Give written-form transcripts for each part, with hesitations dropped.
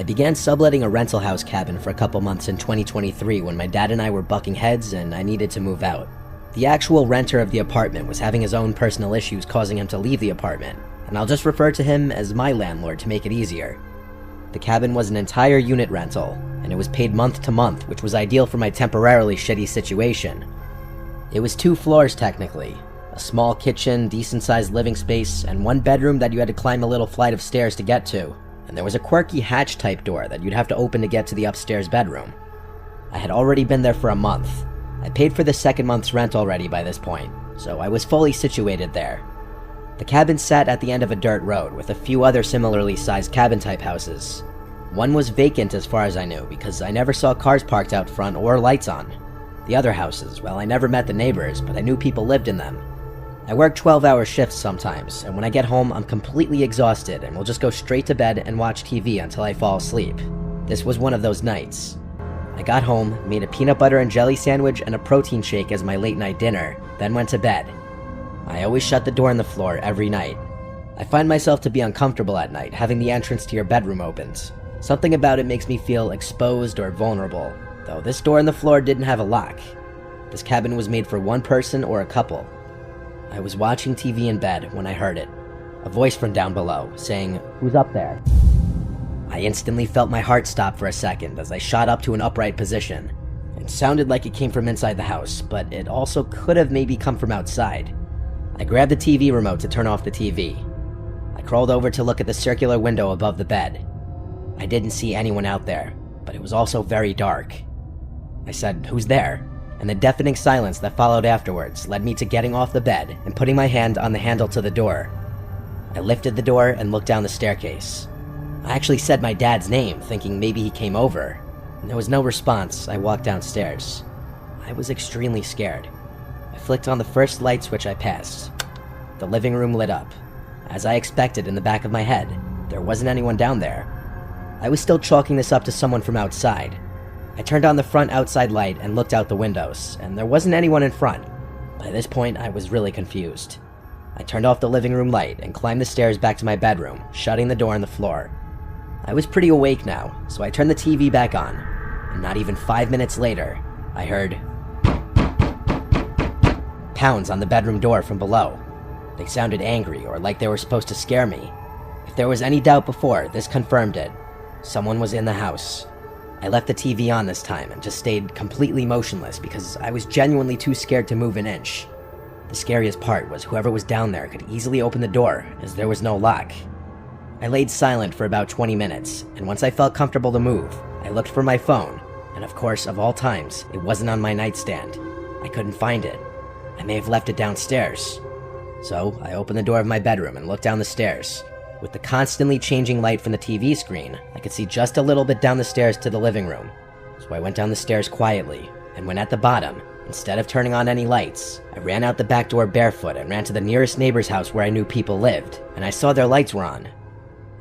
I began subletting a rental house cabin for a couple months in 2023 when my dad and I were bucking heads and I needed to move out. The actual renter of the apartment was having his own personal issues causing him to leave the apartment, and I'll just refer to him as my landlord to make it easier. The cabin was an entire unit rental, and it was paid month to month, which was ideal for my temporarily shitty situation. It was 2 floors technically, a small kitchen, decent-sized living space, and 1 bedroom that you had to climb a little flight of stairs to get to, and there was a quirky hatch-type door that you'd have to open to get to the upstairs bedroom. I had already been there for a month. I paid for the second month's rent already by this point, so I was fully situated there. The cabin sat at the end of a dirt road with a few other similarly sized cabin-type houses. One was vacant as far as I knew because I never saw cars parked out front or lights on. The other houses, well, I never met the neighbors, but I knew people lived in them. I work 12-hour shifts sometimes, and when I get home, I'm completely exhausted and will just go straight to bed and watch TV until I fall asleep. This was one of those nights. I got home, made a peanut butter and jelly sandwich and a protein shake as my late-night dinner, then went to bed. I always shut the door on the floor every night. I find myself to be uncomfortable at night, having the entrance to your bedroom opened. Something about it makes me feel exposed or vulnerable, though this door on the floor didn't have a lock. This cabin was made for 1 person or a couple. I was watching TV in bed when I heard it. A voice from down below, saying, "Who's up there?" I instantly felt my heart stop for a second as I shot up to an upright position. It sounded like it came from inside the house, but it also could have maybe come from outside. I grabbed the TV remote to turn off the TV. I crawled over to look at the circular window above the bed. I didn't see anyone out there, but it was also very dark. I said, "Who's there?" And the deafening silence that followed afterwards led me to getting off the bed and putting my hand on the handle to the door. I lifted the door and looked down the staircase. I actually said my dad's name, thinking maybe he came over. And there was no response. I walked downstairs. I was extremely scared. I flicked on the first light switch I passed. The living room lit up. As I expected in the back of my head, there wasn't anyone down there. I was still chalking this up to someone from outside. I turned on the front outside light and looked out the windows, and there wasn't anyone in front. By this point, I was really confused. I turned off the living room light and climbed the stairs back to my bedroom, shutting the door on the floor. I was pretty awake now, so I turned the TV back on, and not even 5 minutes later, I heard pounds on the bedroom door from below. They sounded angry or like they were supposed to scare me. If there was any doubt before, this confirmed it. Someone was in the house. I left the TV on this time and just stayed completely motionless because I was genuinely too scared to move an inch. The scariest part was whoever was down there could easily open the door as there was no lock. I laid silent for about 20 minutes, and once I felt comfortable to move, I looked for my phone, and of course, of all times, it wasn't on my nightstand. I couldn't find it. I may have left it downstairs. So I opened the door of my bedroom and looked down the stairs. With the constantly changing light from the TV screen, I could see just a little bit down the stairs to the living room. So I went down the stairs quietly, and when at the bottom, instead of turning on any lights, I ran out the back door barefoot and ran to the nearest neighbor's house where I knew people lived, and I saw their lights were on.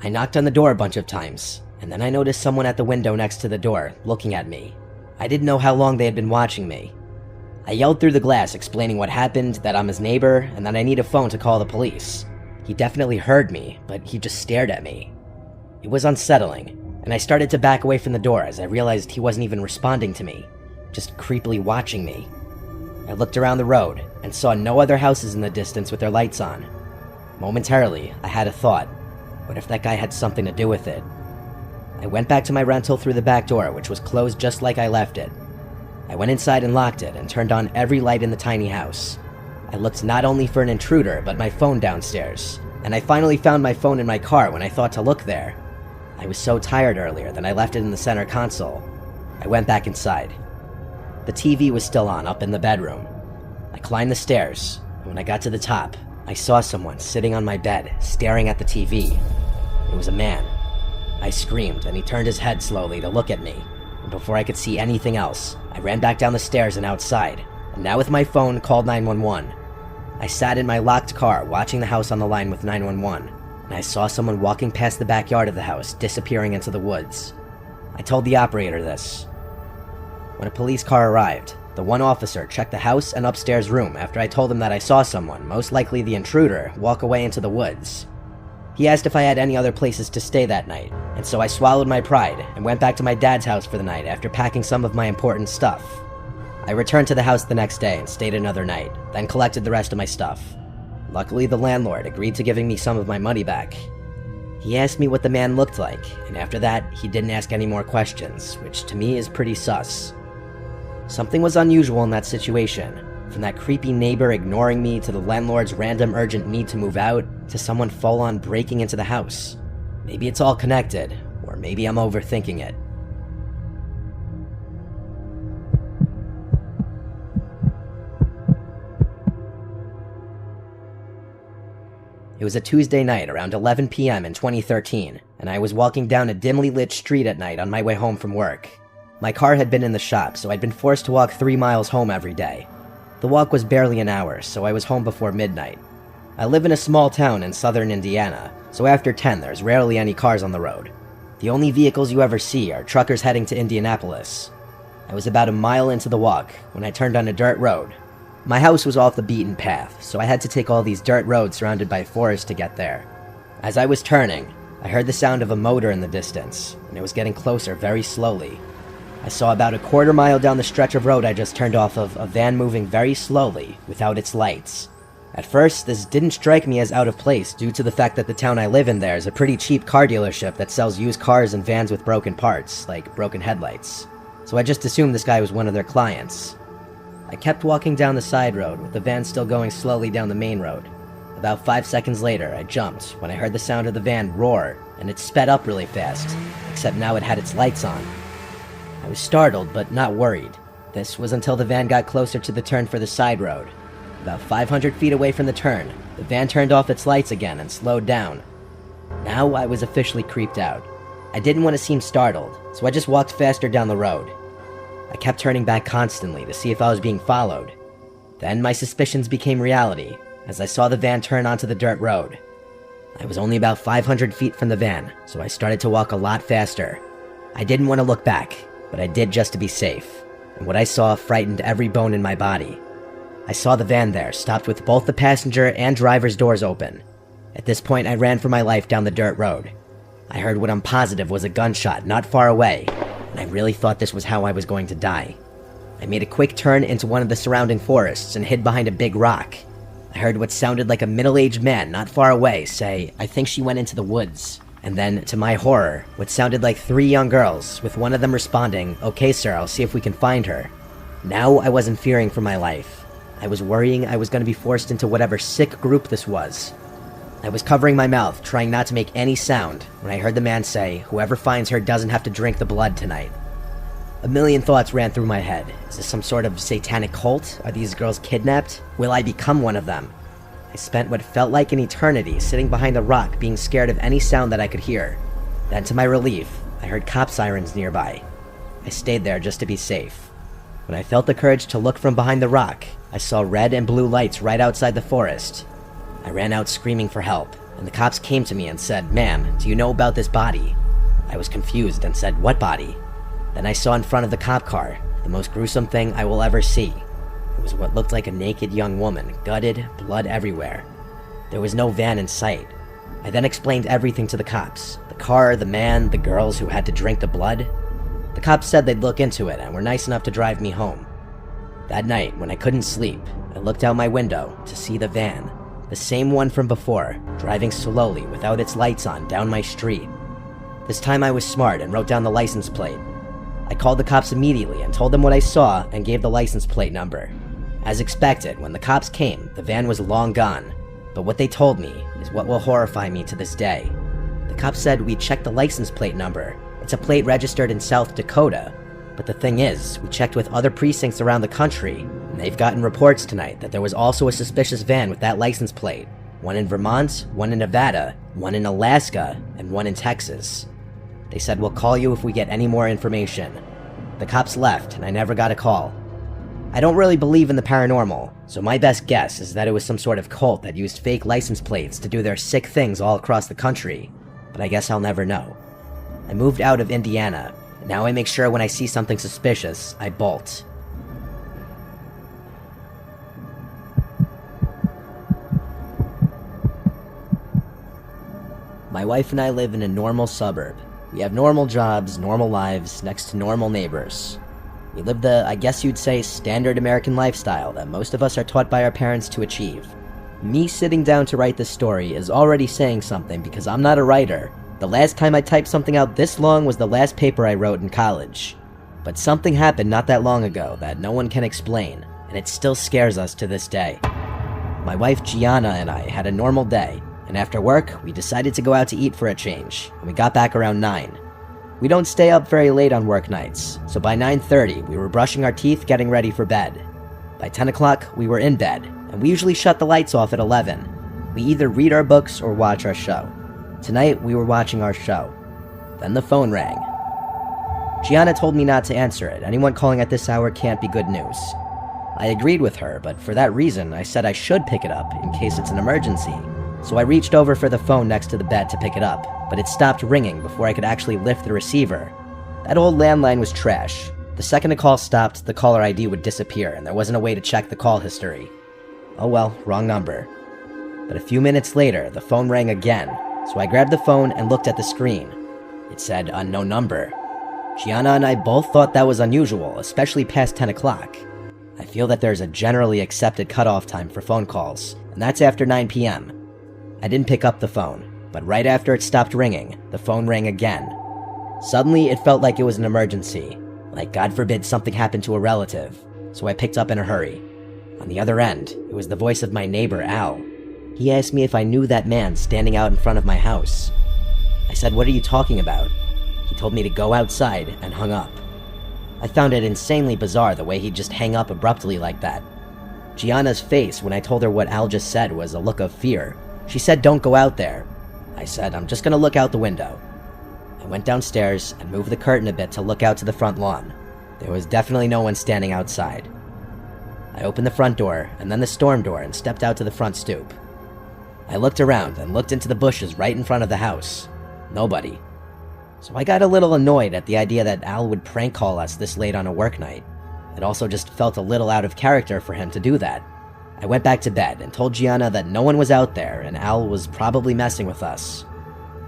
I knocked on the door a bunch of times, and then I noticed someone at the window next to the door, looking at me. I didn't know how long they had been watching me. I yelled through the glass explaining what happened, that I'm his neighbor, and that I need a phone to call the police. He definitely heard me, but he just stared at me. It was unsettling, and I started to back away from the door as I realized he wasn't even responding to me, just creepily watching me. I looked around the road and saw no other houses in the distance with their lights on. Momentarily, I had a thought. What if that guy had something to do with it? I went back to my rental through the back door, which was closed just like I left it. I went inside and locked it and turned on every light in the tiny house. I looked not only for an intruder, but my phone downstairs, and I finally found my phone in my car when I thought to look there. I was so tired earlier that I left it in the center console. I went back inside. The TV was still on up in the bedroom. I climbed the stairs, and when I got to the top, I saw someone sitting on my bed, staring at the TV. It was a man. I screamed, and he turned his head slowly to look at me, and before I could see anything else, I ran back down the stairs and outside, and now with my phone, called 911. I sat in my locked car, watching the house on the line with 911, and I saw someone walking past the backyard of the house, disappearing into the woods. I told the operator this. When a police car arrived, the one officer checked the house and upstairs room after I told him that I saw someone, most likely the intruder, walk away into the woods. He asked if I had any other places to stay that night, and so I swallowed my pride and went back to my dad's house for the night after packing some of my important stuff. I returned to the house the next day and stayed another night, then collected the rest of my stuff. Luckily, the landlord agreed to giving me some of my money back. He asked me what the man looked like, and after that, he didn't ask any more questions, which to me is pretty sus. Something was unusual in that situation, from that creepy neighbor ignoring me to the landlord's random urgent need to move out, to someone full-on breaking into the house. Maybe it's all connected, or maybe I'm overthinking it. It was a Tuesday night around 11 p.m. in 2013, and I was walking down a dimly lit street at night on my way home from work. My car had been in the shop, so I'd been forced to walk 3 miles home every day. The walk was barely an hour, so I was home before midnight. I live in a small town in southern Indiana, so after 10 there's rarely any cars on the road. The only vehicles you ever see are truckers heading to Indianapolis. I was about a mile into the walk when I turned on a dirt road. My house was off the beaten path, so I had to take all these dirt roads surrounded by forest to get there. As I was turning, I heard the sound of a motor in the distance, and it was getting closer very slowly. I saw about a quarter mile down the stretch of road I just turned off of a van moving very slowly, without its lights. At first, this didn't strike me as out of place due to the fact that the town I live in there is a pretty cheap car dealership that sells used cars and vans with broken parts, like broken headlights. So I just assumed this guy was one of their clients. I kept walking down the side road, with the van still going slowly down the main road. About 5 seconds later, I jumped when I heard the sound of the van roar, and it sped up really fast, except now it had its lights on. I was startled, but not worried. This was until the van got closer to the turn for the side road. About 500 feet away from the turn, the van turned off its lights again and slowed down. Now I was officially creeped out. I didn't want to seem startled, so I just walked faster down the road. I kept turning back constantly to see if I was being followed. Then my suspicions became reality, as I saw the van turn onto the dirt road. I was only about 500 feet from the van, so I started to walk a lot faster. I didn't want to look back, but I did just to be safe, and what I saw frightened every bone in my body. I saw the van there, stopped with both the passenger and driver's doors open. At this point, I ran for my life down the dirt road. I heard what I'm positive was a gunshot not far away, and I really thought this was how I was going to die. I made a quick turn into one of the surrounding forests and hid behind a big rock. I heard what sounded like a middle-aged man not far away say, "I think she went into the woods." And then, to my horror, what sounded like 3 young girls, with one of them responding, "Okay sir, I'll see if we can find her." Now I wasn't fearing for my life. I was worrying I was going to be forced into whatever sick group this was. I was covering my mouth, trying not to make any sound, when I heard the man say, "Whoever finds her doesn't have to drink the blood tonight." A million thoughts ran through my head. Is this some sort of satanic cult? Are these girls kidnapped? Will I become one of them? I spent what felt like an eternity sitting behind a rock being scared of any sound that I could hear. Then to my relief, I heard cop sirens nearby. I stayed there just to be safe. When I felt the courage to look from behind the rock, I saw red and blue lights right outside the forest. I ran out screaming for help, and the cops came to me and said, "Ma'am, do you know about this body?" I was confused and said, "What body?" Then I saw in front of the cop car the most gruesome thing I will ever see. It was what looked like a naked young woman, gutted, blood everywhere. There was no van in sight. I then explained everything to the cops. The car, the man, the girls who had to drink the blood. The cops said they'd look into it and were nice enough to drive me home. That night, when I couldn't sleep, I looked out my window to see the van, the same one from before, driving slowly without its lights on down my street. This time I was smart and wrote down the license plate. I called the cops immediately and told them what I saw and gave the license plate number. As expected, when the cops came, the van was long gone, but what they told me is what will horrify me to this day. The cops said we checked the license plate number. It's a plate registered in South Dakota, but the thing is, we checked with other precincts around the country, and they've gotten reports tonight that there was also a suspicious van with that license plate. One in Vermont, one in Nevada, one in Alaska, and one in Texas. They said we'll call you if we get any more information. The cops left, and I never got a call. I don't really believe in the paranormal, so my best guess is that it was some sort of cult that used fake license plates to do their sick things all across the country, but I guess I'll never know. I moved out of Indiana, and now I make sure when I see something suspicious, I bolt. My wife and I live in a normal suburb. We have normal jobs, normal lives, next to normal neighbors. We live the, I guess you'd say, standard American lifestyle that most of us are taught by our parents to achieve. Me sitting down to write this story is already saying something because I'm not a writer. The last time I typed something out this long was the last paper I wrote in college. But something happened not that long ago that no one can explain, and it still scares us to this day. My wife Gianna and I had a normal day, and after work, we decided to go out to eat for a change, and we got back around 9. We don't stay up very late on work nights, so by 9:30 we were brushing our teeth getting ready for bed. By 10 o'clock we were in bed, and we usually shut the lights off at 11. We either read our books or watch our show. Tonight we were watching our show. Then the phone rang. Gianna told me not to answer it. Anyone calling at this hour can't be good news. I agreed with her, but for that reason I said I should pick it up in case it's an emergency. So I reached over for the phone next to the bed to pick it up, but it stopped ringing before I could actually lift the receiver. That old landline was trash. The second a call stopped, the caller ID would disappear, and there wasn't a way to check the call history. Oh well, wrong number. But a few minutes later, the phone rang again, so I grabbed the phone and looked at the screen. It said unknown number. Gianna and I both thought that was unusual, especially past 10 o'clock. I feel that there's a generally accepted cutoff time for phone calls, and that's after 9 p.m. I didn't pick up the phone, but right after it stopped ringing, the phone rang again. Suddenly, it felt like it was an emergency, like God forbid something happened to a relative, so I picked up in a hurry. On the other end, it was the voice of my neighbor, Al. He asked me if I knew that man standing out in front of my house. I said, "What are you talking about?" He told me to go outside and hung up. I found it insanely bizarre the way he'd just hang up abruptly like that. Gianna's face when I told her what Al just said was a look of fear. She said, "Don't go out there." I said, "I'm just gonna look out the window." I went downstairs and moved the curtain a bit to look out to the front lawn. There was definitely no one standing outside. I opened the front door and then the storm door and stepped out to the front stoop. I looked around and looked into the bushes right in front of the house. Nobody. So I got a little annoyed at the idea that Al would prank call us this late on a work night. It also just felt a little out of character for him to do that. I went back to bed and told Gianna that no one was out there and Al was probably messing with us.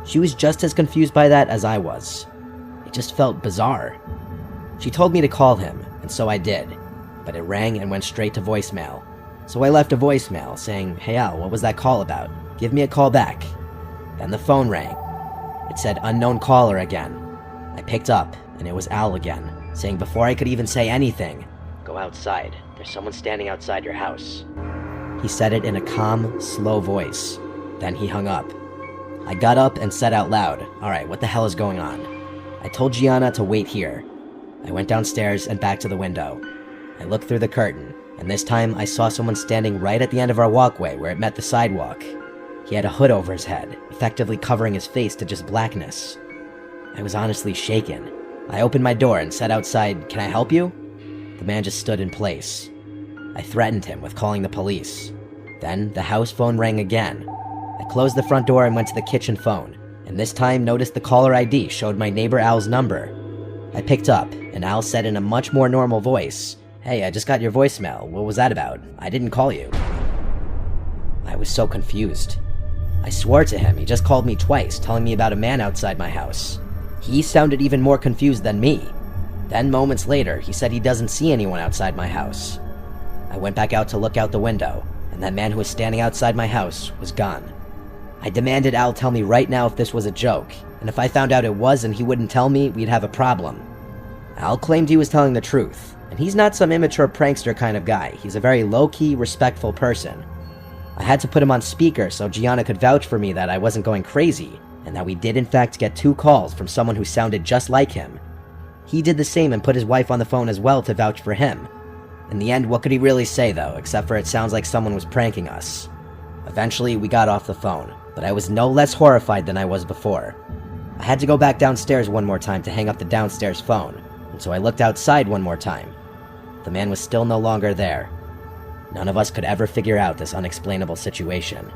She was just as confused by that as I was. It just felt bizarre. She told me to call him, and so I did, but it rang and went straight to voicemail. So I left a voicemail saying, "Hey Al, what was that call about? Give me a call back." Then the phone rang. It said unknown caller again. I picked up, and it was Al again, saying before I could even say anything, "Go outside. There's someone standing outside your house." He said it in a calm, slow voice. Then he hung up. I got up and said out loud, "Alright, what the hell is going on?" I told Gianna to wait here. I went downstairs and back to the window. I looked through the curtain, and this time I saw someone standing right at the end of our walkway where it met the sidewalk. He had a hood over his head, effectively covering his face to just blackness. I was honestly shaken. I opened my door and said outside, "Can I help you?" The man just stood in place. I threatened him with calling the police. Then the house phone rang again. I closed the front door and went to the kitchen phone, and this time noticed the caller ID showed my neighbor Al's number. I picked up, and Al said in a much more normal voice, "Hey, I just got your voicemail. What was that about? I didn't call you." I was so confused. I swore to him he just called me twice, telling me about a man outside my house. He sounded even more confused than me. Then moments later, he said he doesn't see anyone outside my house. I went back out to look out the window, and that man who was standing outside my house was gone. I demanded Al tell me right now if this was a joke, and if I found out it was and he wouldn't tell me, we'd have a problem. Al claimed he was telling the truth, and he's not some immature prankster kind of guy. He's a very low-key, respectful person. I had to put him on speaker so Gianna could vouch for me that I wasn't going crazy, and that we did in fact get 2 calls from someone who sounded just like him. He did the same and put his wife on the phone as well to vouch for him. In the end, what could he really say though, except for it sounds like someone was pranking us. Eventually, we got off the phone, but I was no less horrified than I was before. I had to go back downstairs one more time to hang up the downstairs phone, and so I looked outside one more time. The man was still no longer there. None of us could ever figure out this unexplainable situation.